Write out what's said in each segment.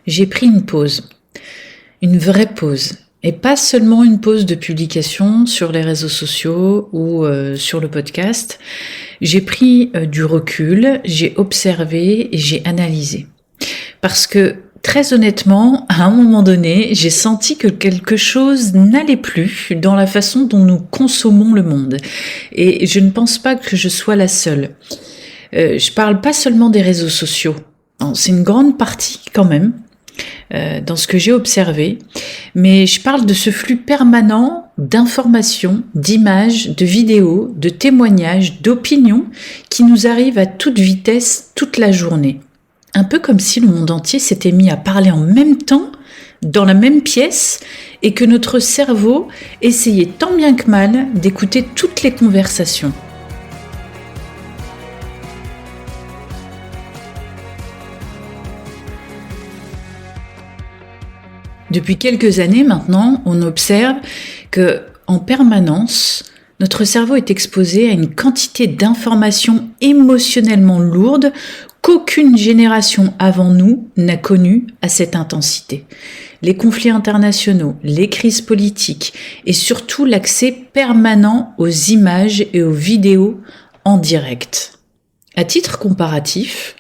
j'ai pris une pause, une vraie pause. Et pas seulement une pause de publication sur les réseaux sociaux ou sur le podcast. J'ai pris du recul, j'ai observé et j'ai analysé. Parce que très honnêtement, à un moment donné, j'ai senti que quelque chose n'allait plus dans la façon dont nous consommons le monde. Et je ne pense pas que je sois la seule. Je parle pas seulement des réseaux sociaux. C'est une grande partie quand même. Dans ce que j'ai observé, mais je parle de ce flux permanent d'informations, d'images, de vidéos, de témoignages, d'opinions qui nous arrivent à toute vitesse toute la journée. Un peu comme si le monde entier s'était mis à parler en même temps, dans la même pièce, et que notre cerveau essayait tant bien que mal d'écouter toutes les conversations. Depuis quelques années maintenant, on observe que, en permanence, notre cerveau est exposé à une quantité d'informations émotionnellement lourdes qu'aucune génération avant nous n'a connue à cette intensité. Les conflits internationaux, les crises politiques et surtout l'accès permanent aux images et aux vidéos en direct. À titre comparatif,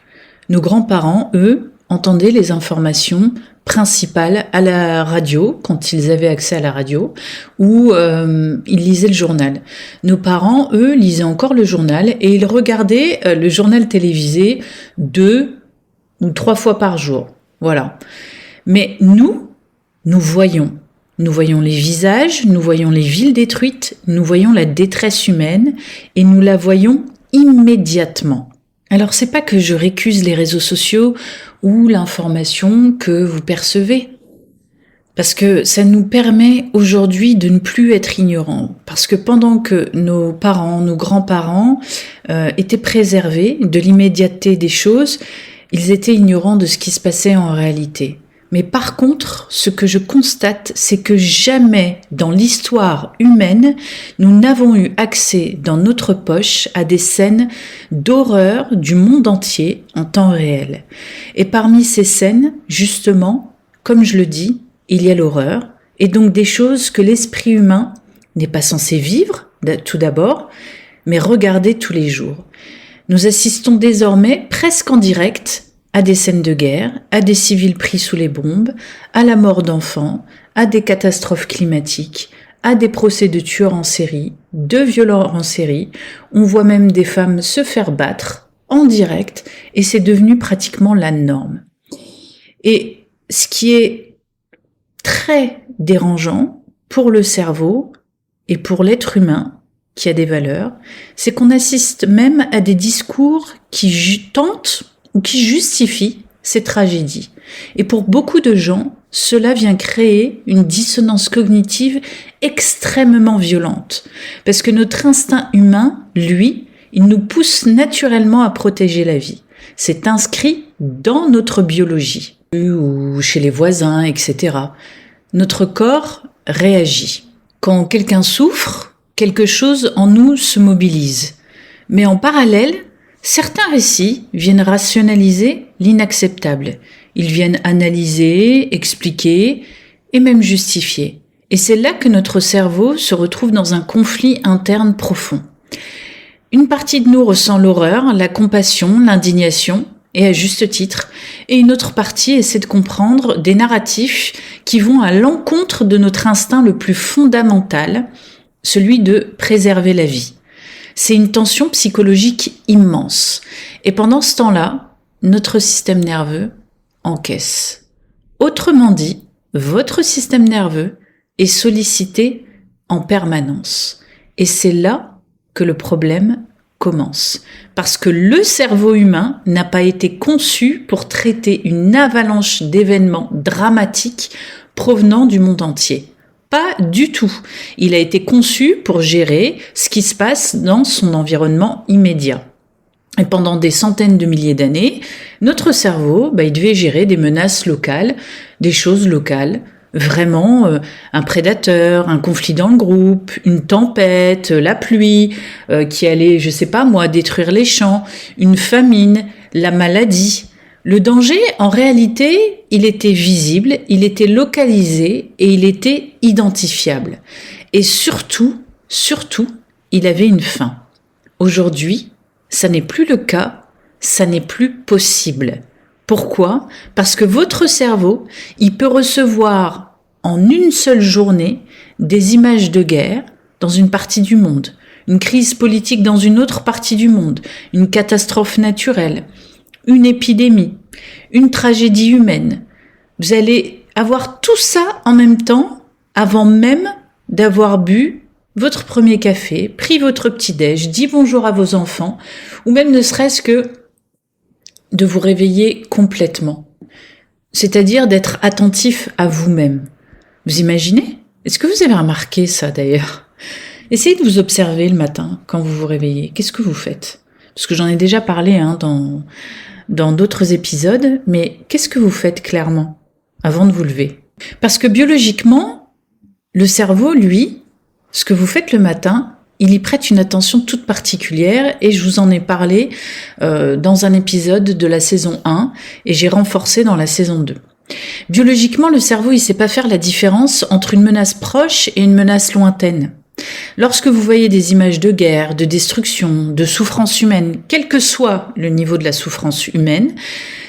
nos grands-parents, eux, entendaient les informations principales à la radio, quand ils avaient accès à la radio, ou ils lisaient le journal. Nos parents, eux, lisaient encore le journal et ils regardaient le journal télévisé 2 ou 3 fois par jour. Voilà. Mais nous voyons. Nous voyons les visages, nous voyons les villes détruites, nous voyons la détresse humaine et nous la voyons immédiatement. Alors c'est pas que je récuse les réseaux sociaux ou l'information que vous percevez, parce que ça nous permet aujourd'hui de ne plus être ignorants, parce que pendant que nos parents, nos grands-parents étaient préservés de l'immédiateté des choses, ils étaient ignorants de ce qui se passait en réalité. Mais par contre, ce que je constate, c'est que jamais dans l'histoire humaine, nous n'avons eu accès dans notre poche à des scènes d'horreur du monde entier en temps réel. Et parmi ces scènes, justement, comme je le dis, il y a l'horreur, et donc des choses que l'esprit humain n'est pas censé vivre, tout d'abord, mais regarder tous les jours. Nous assistons désormais, presque en direct, à des scènes de guerre, à des civils pris sous les bombes, à la mort d'enfants, à des catastrophes climatiques, à des procès de tueurs en série, de violeurs en série. On voit même des femmes se faire battre en direct et c'est devenu pratiquement la norme. Et ce qui est très dérangeant pour le cerveau et pour l'être humain qui a des valeurs, c'est qu'on assiste même à des discours qui tentent ou qui justifie ces tragédies. Et pour beaucoup de gens, cela vient créer une dissonance cognitive extrêmement violente. Parce que notre instinct humain, lui, il nous pousse naturellement à protéger la vie. C'est inscrit dans notre biologie, ou chez les voisins, etc. Notre corps réagit. Quand quelqu'un souffre, quelque chose en nous se mobilise. Mais en parallèle, certains récits viennent rationaliser l'inacceptable. Ils viennent analyser, expliquer et même justifier. Et c'est là que notre cerveau se retrouve dans un conflit interne profond. Une partie de nous ressent l'horreur, la compassion, l'indignation, et à juste titre, et une autre partie essaie de comprendre des narratifs qui vont à l'encontre de notre instinct le plus fondamental, celui de préserver la vie. C'est une tension psychologique immense. Et pendant ce temps-là, notre système nerveux encaisse. Autrement dit, votre système nerveux est sollicité en permanence. Et c'est là que le problème commence. Parce que le cerveau humain n'a pas été conçu pour traiter une avalanche d'événements dramatiques provenant du monde entier. Pas du tout. Il a été conçu pour gérer ce qui se passe dans son environnement immédiat. Et pendant des centaines de milliers d'années, notre cerveau, il devait gérer des menaces locales, des choses locales, vraiment un prédateur, un conflit dans le groupe, une tempête, la pluie qui allait, je sais pas moi, détruire les champs, une famine, la maladie. Le danger, en réalité, il était visible, il était localisé et il était identifiable. Et surtout, il avait une fin. Aujourd'hui, ça n'est plus le cas, ça n'est plus possible. Pourquoi ? Parce que votre cerveau, il peut recevoir en une seule journée des images de guerre dans une partie du monde, une crise politique dans une autre partie du monde, une catastrophe naturelle, une épidémie, une tragédie humaine. Vous allez avoir tout ça en même temps avant même d'avoir bu votre premier café, pris votre petit-déj, dit bonjour à vos enfants, ou même ne serait-ce que de vous réveiller complètement. C'est-à-dire d'être attentif à vous-même. Vous imaginez ? Est-ce que vous avez remarqué ça d'ailleurs ? Essayez de vous observer le matin quand vous vous réveillez. Qu'est-ce que vous faites ? Parce que j'en ai déjà parlé dans d'autres épisodes, mais qu'est-ce que vous faites clairement avant de vous lever ? Parce que biologiquement, le cerveau, lui, ce que vous faites le matin, il y prête une attention toute particulière et je vous en ai parlé dans un épisode de la saison 1 et j'ai renforcé dans la saison 2. Biologiquement, le cerveau, il sait pas faire la différence entre une menace proche et une menace lointaine. Lorsque vous voyez des images de guerre, de destruction, de souffrance humaine, quel que soit le niveau de la souffrance humaine,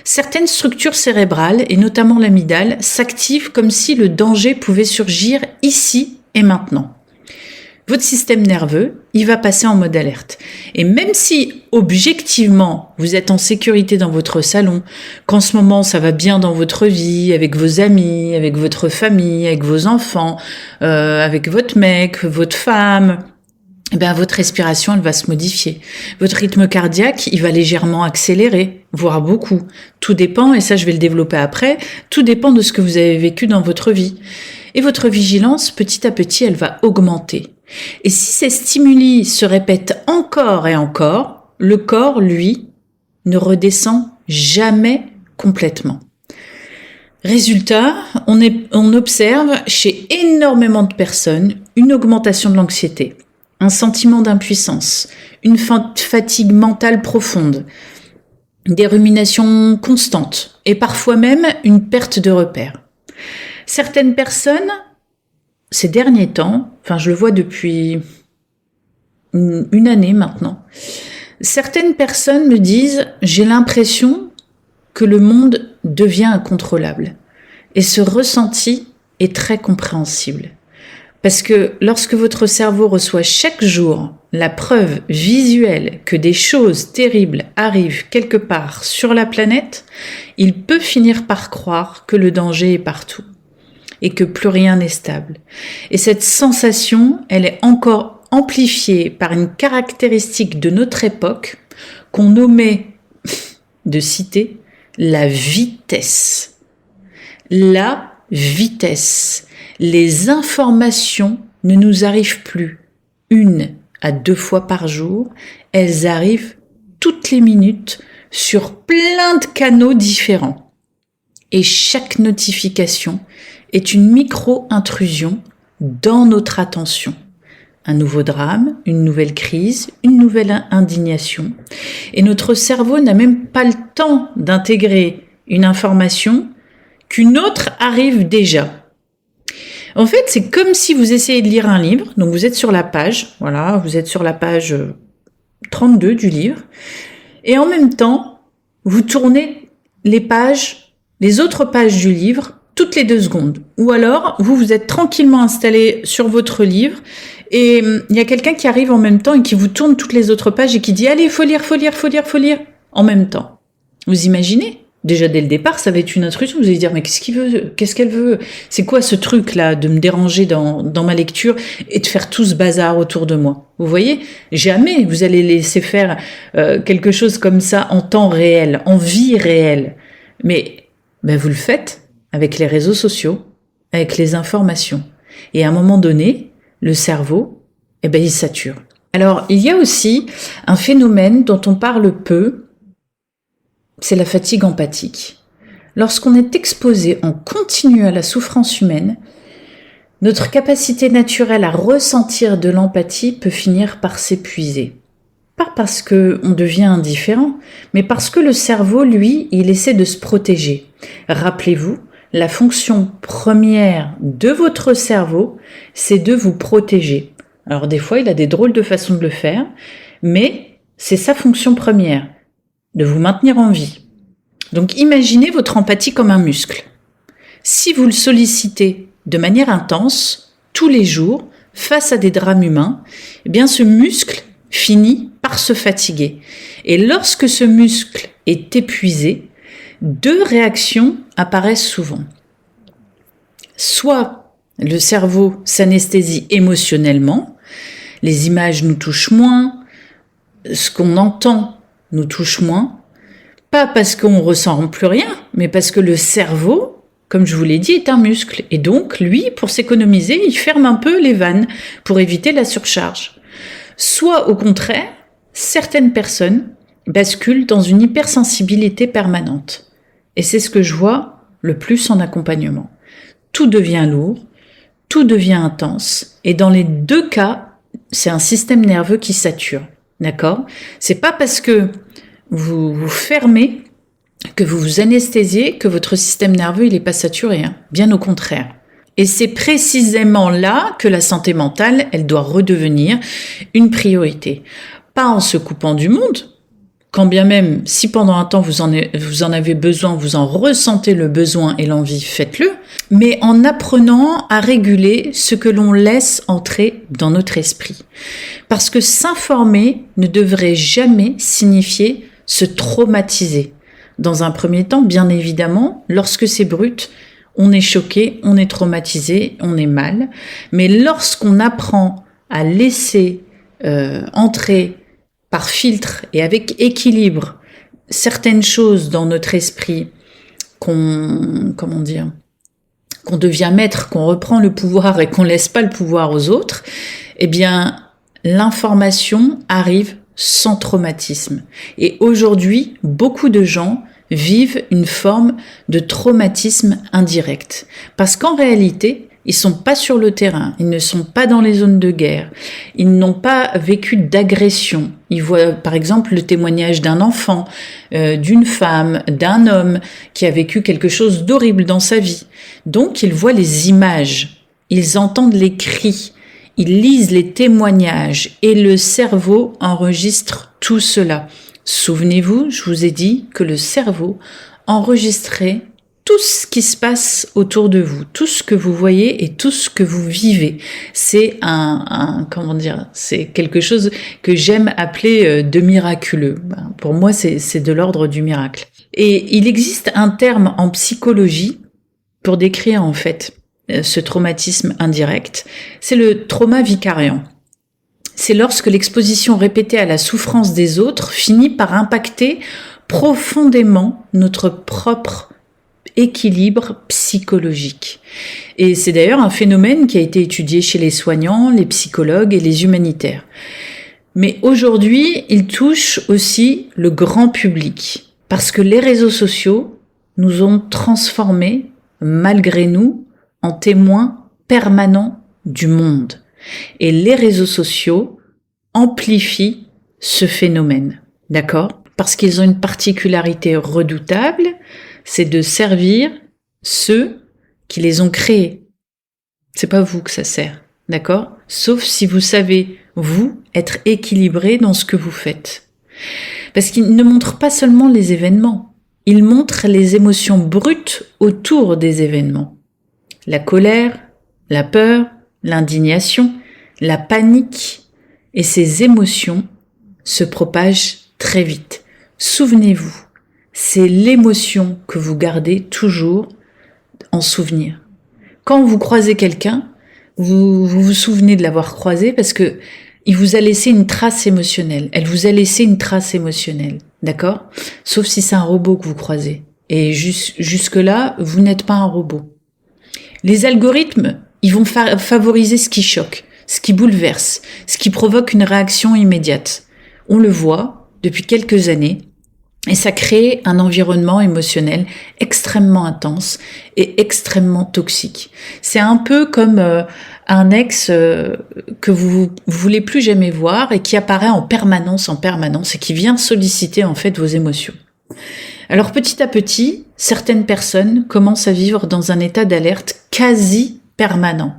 certaines structures cérébrales, et notamment l'amygdale, s'activent comme si le danger pouvait surgir ici et maintenant. Votre système nerveux, il va passer en mode alerte. Et même si, objectivement, vous êtes en sécurité dans votre salon, qu'en ce moment ça va bien dans votre vie, avec vos amis, avec votre famille, avec vos enfants, avec votre mec, votre femme, eh bien, votre respiration, elle va se modifier. Votre rythme cardiaque, il va légèrement accélérer, voire beaucoup. Tout dépend, et ça je vais le développer après, tout dépend de ce que vous avez vécu dans votre vie. Et votre vigilance, petit à petit, elle va augmenter. Et si ces stimuli se répètent encore et encore, le corps, lui, ne redescend jamais complètement. Résultat, on observe chez énormément de personnes une augmentation de l'anxiété, un sentiment d'impuissance, une fatigue mentale profonde, des ruminations constantes et parfois même une perte de repères. Certaines personnes, ces derniers temps, enfin je le vois depuis une année maintenant, certaines personnes me disent « j'ai l'impression que le monde devient incontrôlable ». Et ce ressenti est très compréhensible. Parce que lorsque votre cerveau reçoit chaque jour la preuve visuelle que des choses terribles arrivent quelque part sur la planète, il peut finir par croire que le danger est partout et que plus rien n'est stable. Et cette sensation, elle est encore amplifiée par une caractéristique de notre époque qu'on omet de citer, la vitesse. La vitesse. Les informations ne nous arrivent plus 1 à 2 fois par jour, elles arrivent toutes les minutes sur plein de canaux différents. Et chaque notification est une micro-intrusion dans notre attention. Un nouveau drame, une nouvelle crise, une nouvelle indignation. Et notre cerveau n'a même pas le temps d'intégrer une information qu'une autre arrive déjà. En fait, c'est comme si vous essayez de lire un livre, donc vous êtes sur la page, voilà, vous êtes sur la page 32 du livre, et en même temps, vous tournez les autres pages du livre, toutes les 2 secondes. Ou alors, vous êtes tranquillement installé sur votre livre, et il y a quelqu'un qui arrive en même temps et qui vous tourne toutes les autres pages et qui dit « Allez, faut lire », en même temps. Vous imaginez ? Déjà, dès le départ, ça va être une intrusion. Vous allez dire, mais qu'est-ce qu'elle veut ? C'est quoi ce truc-là de me déranger dans ma lecture et de faire tout ce bazar autour de moi ? Vous voyez ? Jamais vous allez laisser faire quelque chose comme ça en temps réel, en vie réelle. Mais vous le faites avec les réseaux sociaux, avec les informations. Et à un moment donné, le cerveau, il sature. Alors, il y a aussi un phénomène dont on parle peu, c'est la fatigue empathique. Lorsqu'on est exposé en continu à la souffrance humaine, notre capacité naturelle à ressentir de l'empathie peut finir par s'épuiser. Pas parce qu'on devient indifférent, mais parce que le cerveau, lui, il essaie de se protéger. Rappelez-vous, la fonction première de votre cerveau, c'est de vous protéger. Alors des fois, il a des drôles de façons de le faire, mais c'est sa fonction première, de vous maintenir en vie. Donc imaginez votre empathie comme un muscle. Si vous le sollicitez de manière intense, tous les jours, face à des drames humains, eh bien ce muscle finit par se fatiguer. Et lorsque ce muscle est épuisé, 2 réactions apparaissent souvent. Soit le cerveau s'anesthésie émotionnellement, les images nous touchent moins, ce qu'on entend nous touche moins, pas parce qu'on ressent plus rien, mais parce que le cerveau, comme je vous l'ai dit, est un muscle. Et donc, lui, pour s'économiser, il ferme un peu les vannes pour éviter la surcharge. Soit, au contraire, certaines personnes basculent dans une hypersensibilité permanente. Et c'est ce que je vois le plus en accompagnement. Tout devient lourd, tout devient intense, et dans les 2 cas, c'est un système nerveux qui sature. D'accord ? C'est pas parce que vous vous fermez, que vous vous anesthésiez, que votre système nerveux il est pas saturé, hein. Bien au contraire. Et c'est précisément là que la santé mentale, elle doit redevenir une priorité. Pas en se coupant du monde, quand bien même, si pendant un temps vous en avez besoin, vous en ressentez le besoin et l'envie, faites-le, mais en apprenant à réguler ce que l'on laisse entrer dans notre esprit. Parce que s'informer ne devrait jamais signifier se traumatiser. Dans un premier temps, bien évidemment, lorsque c'est brut, on est choqué, on est traumatisé, on est mal. Mais lorsqu'on apprend à laisser entrer par filtre et avec équilibre certaines choses dans notre esprit qu'on devient maître, qu'on reprend le pouvoir et qu'on laisse pas le pouvoir aux autres, eh bien, l'information arrive sans traumatisme. Et aujourd'hui, beaucoup de gens vivent une forme de traumatisme indirect. Parce qu'en réalité, ils sont pas sur le terrain, ils ne sont pas dans les zones de guerre, ils n'ont pas vécu d'agression. Ils voient par exemple le témoignage d'un enfant, d'une femme, d'un homme qui a vécu quelque chose d'horrible dans sa vie. Donc ils voient les images, ils entendent les cris, ils lisent les témoignages et le cerveau enregistre tout cela. Souvenez-vous, je vous ai dit que le cerveau enregistrait tout ce qui se passe autour de vous, tout ce que vous voyez et tout ce que vous vivez. C'est c'est quelque chose que j'aime appeler de miraculeux. Pour moi, c'est de l'ordre du miracle. Et il existe un terme en psychologie pour décrire en fait ce traumatisme indirect, c'est le trauma vicariant. C'est lorsque l'exposition répétée à la souffrance des autres finit par impacter profondément notre propre équilibre psychologique. Et c'est d'ailleurs un phénomène qui a été étudié chez les soignants, les psychologues et les humanitaires. Mais aujourd'hui, il touche aussi le grand public, parce que les réseaux sociaux nous ont transformés, malgré nous, en témoins permanents du monde. Et les réseaux sociaux amplifient ce phénomène, d'accord ? Parce qu'ils ont une particularité redoutable, c'est de servir ceux qui les ont créés. C'est pas vous que ça sert, d'accord ? Sauf si vous savez, vous, être équilibré dans ce que vous faites. Parce qu'ils ne montrent pas seulement les événements, ils montrent les émotions brutes autour des événements. La colère, la peur, l'indignation, la panique, et ces émotions se propagent très vite. Souvenez-vous, c'est l'émotion que vous gardez toujours en souvenir. Quand vous croisez quelqu'un, vous vous souvenez de l'avoir croisé parce que il vous a laissé une trace émotionnelle. Elle vous a laissé une trace émotionnelle, d'accord ? Sauf si c'est un robot que vous croisez. Et jusque-là, vous n'êtes pas un robot. Les algorithmes, ils vont favoriser ce qui choque, ce qui bouleverse, ce qui provoque une réaction immédiate. On le voit depuis quelques années Et ça crée un environnement émotionnel extrêmement intense et extrêmement toxique. C'est un peu comme un ex que vous voulez plus jamais voir et qui apparaît en permanence et qui vient solliciter en fait vos émotions. Alors petit à petit, certaines personnes commencent à vivre dans un état d'alerte quasi permanent,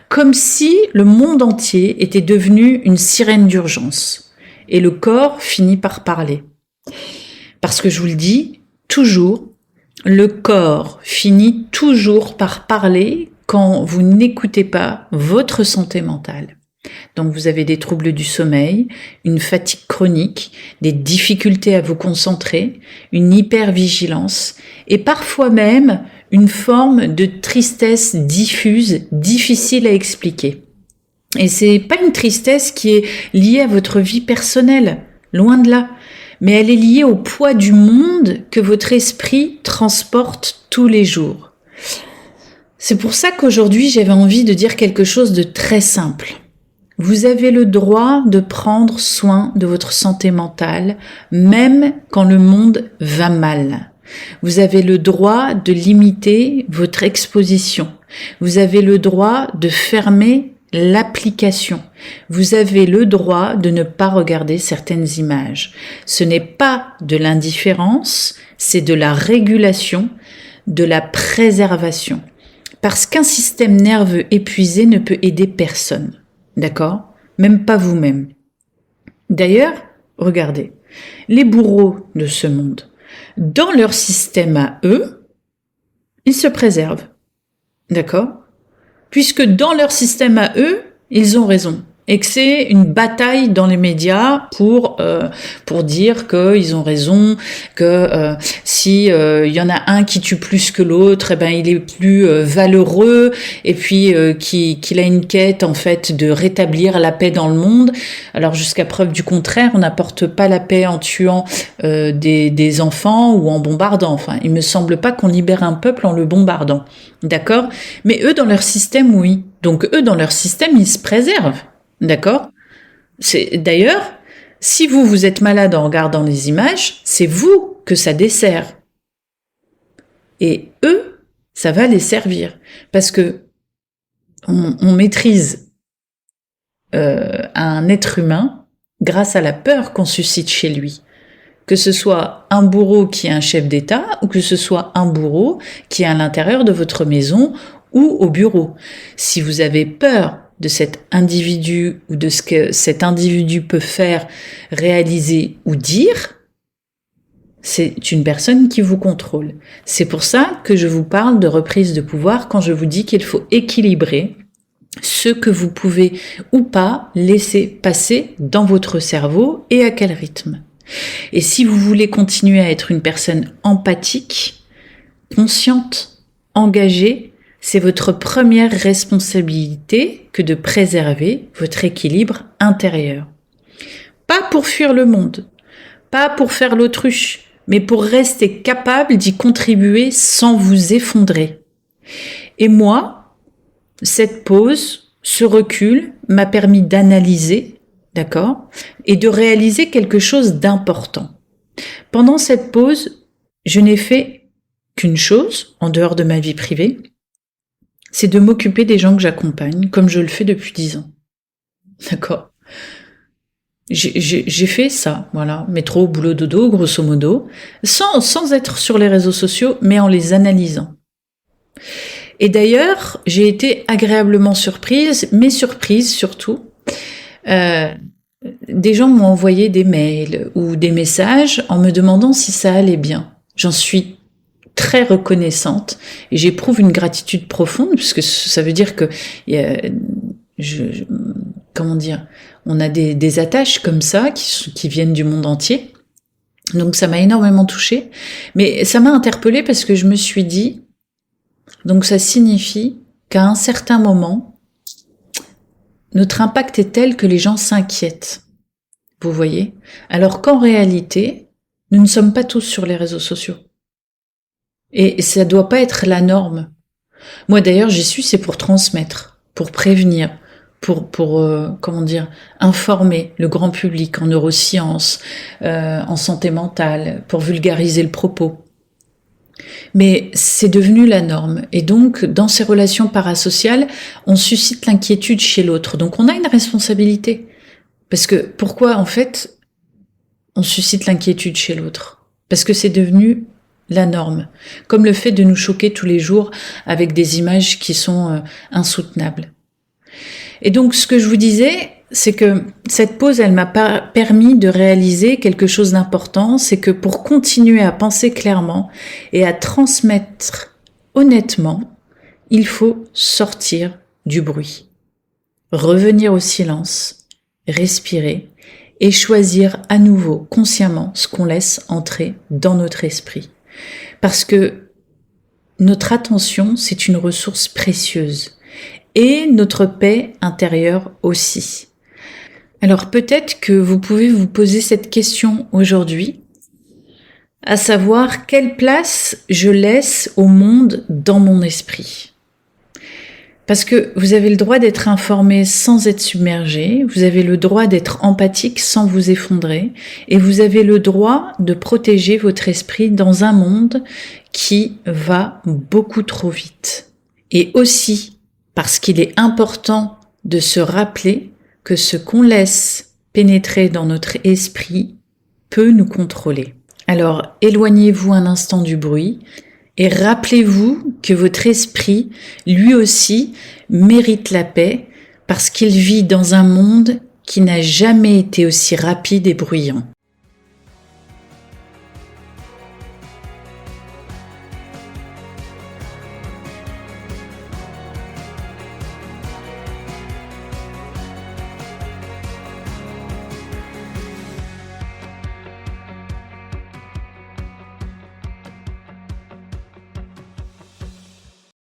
comme si le monde entier était devenu une sirène d'urgence et le corps finit par parler. Parce que je vous le dis, toujours, le corps finit toujours par parler quand vous n'écoutez pas votre santé mentale. Donc vous avez des troubles du sommeil, une fatigue chronique, des difficultés à vous concentrer, une hypervigilance et parfois même une forme de tristesse diffuse, difficile à expliquer. Et c'est pas une tristesse qui est liée à votre vie personnelle, loin de là, mais elle est liée au poids du monde que votre esprit transporte tous les jours. C'est pour ça qu'aujourd'hui j'avais envie de dire quelque chose de très simple. Vous avez le droit de prendre soin de votre santé mentale, même quand le monde va mal. Vous avez le droit de limiter votre exposition. Vous avez le droit de fermer l'application. Vous avez le droit de ne pas regarder certaines images. Ce n'est pas de l'indifférence, c'est de la régulation, de la préservation. Parce qu'un système nerveux épuisé ne peut aider personne. D'accord ? Même pas vous-même. D'ailleurs, regardez, les bourreaux de ce monde, dans leur système à eux, ils se préservent. D'accord ? Puisque dans leur système à eux, ils ont raison. Et que c'est une bataille dans les médias pour dire qu'ils ont raison, que si il y en a un qui tue plus que l'autre, eh ben il est plus valeureux, et puis qu'il a une quête en fait de rétablir la paix dans le monde. Alors jusqu'à preuve du contraire, on n'apporte pas la paix en tuant des enfants ou en bombardant. Enfin, il me semble pas qu'on libère un peuple en le bombardant, d'accord ? Mais eux dans leur système, oui. Donc eux dans leur système, ils se préservent. D'accord ? D'ailleurs, si vous êtes malade en regardant les images, c'est vous que ça dessert. Et eux, ça va les servir. Parce que on maîtrise un être humain grâce à la peur qu'on suscite chez lui. Que ce soit un bourreau qui est un chef d'État ou que ce soit un bourreau qui est à l'intérieur de votre maison ou au bureau. Si vous avez peur de cet individu ou de ce que cet individu peut faire, réaliser ou dire, c'est une personne qui vous contrôle. C'est pour ça que je vous parle de reprise de pouvoir quand je vous dis qu'il faut équilibrer ce que vous pouvez ou pas laisser passer dans votre cerveau et à quel rythme. Et si vous voulez continuer à être une personne empathique, consciente, engagée, c'est votre première responsabilité que de préserver votre équilibre intérieur. Pas pour fuir le monde, pas pour faire l'autruche, mais pour rester capable d'y contribuer sans vous effondrer. Et moi, cette pause, ce recul m'a permis d'analyser, d'accord, et de réaliser quelque chose d'important. Pendant cette pause, je n'ai fait qu'une chose, en dehors de ma vie privée, c'est de m'occuper des gens que j'accompagne, comme je le fais depuis 10 ans. D'accord ? J'ai fait ça, voilà, métro, boulot, dodo, grosso modo, sans être sur les réseaux sociaux, mais en les analysant. Et d'ailleurs, j'ai été agréablement surprise, mais surprise surtout. Des gens m'ont envoyé des mails ou des messages en me demandant si ça allait bien. J'en suis très reconnaissante et j'éprouve une gratitude profonde puisque ça veut dire que comment dire, on a des attaches comme ça qui viennent du monde entier. Donc ça m'a énormément touchée, mais ça m'a interpellée parce que je me suis dit, donc ça signifie qu'à un certain moment, notre impact est tel que les gens s'inquiètent. Vous voyez ? Alors qu'en réalité, nous ne sommes pas tous sur les réseaux sociaux. Et ça doit pas être la norme. Moi d'ailleurs, j'y suis, c'est pour transmettre, pour prévenir, comment dire, informer le grand public en neurosciences, en santé mentale, pour vulgariser le propos. Mais c'est devenu la norme. Et donc, dans ces relations parasociales, on suscite l'inquiétude chez l'autre. Donc, on a une responsabilité. Parce que, pourquoi, en fait, on suscite l'inquiétude chez l'autre? Parce que c'est devenu la norme. Comme le fait de nous choquer tous les jours avec des images qui sont insoutenables. Et donc, ce que je vous disais, c'est que cette pause, elle m'a permis de réaliser quelque chose d'important, c'est que pour continuer à penser clairement et à transmettre honnêtement, il faut sortir du bruit, revenir au silence, respirer et choisir à nouveau consciemment ce qu'on laisse entrer dans notre esprit. Parce que notre attention, c'est une ressource précieuse et notre paix intérieure aussi. Alors peut-être que vous pouvez vous poser cette question aujourd'hui, à savoir quelle place je laisse au monde dans mon esprit. Parce que vous avez le droit d'être informé sans être submergé, vous avez le droit d'être empathique sans vous effondrer, et vous avez le droit de protéger votre esprit dans un monde qui va beaucoup trop vite. Et aussi parce qu'il est important de se rappeler que ce qu'on laisse pénétrer dans notre esprit peut nous contrôler. Alors, éloignez-vous un instant du bruit et rappelez-vous que votre esprit, lui aussi, mérite la paix parce qu'il vit dans un monde qui n'a jamais été aussi rapide et bruyant.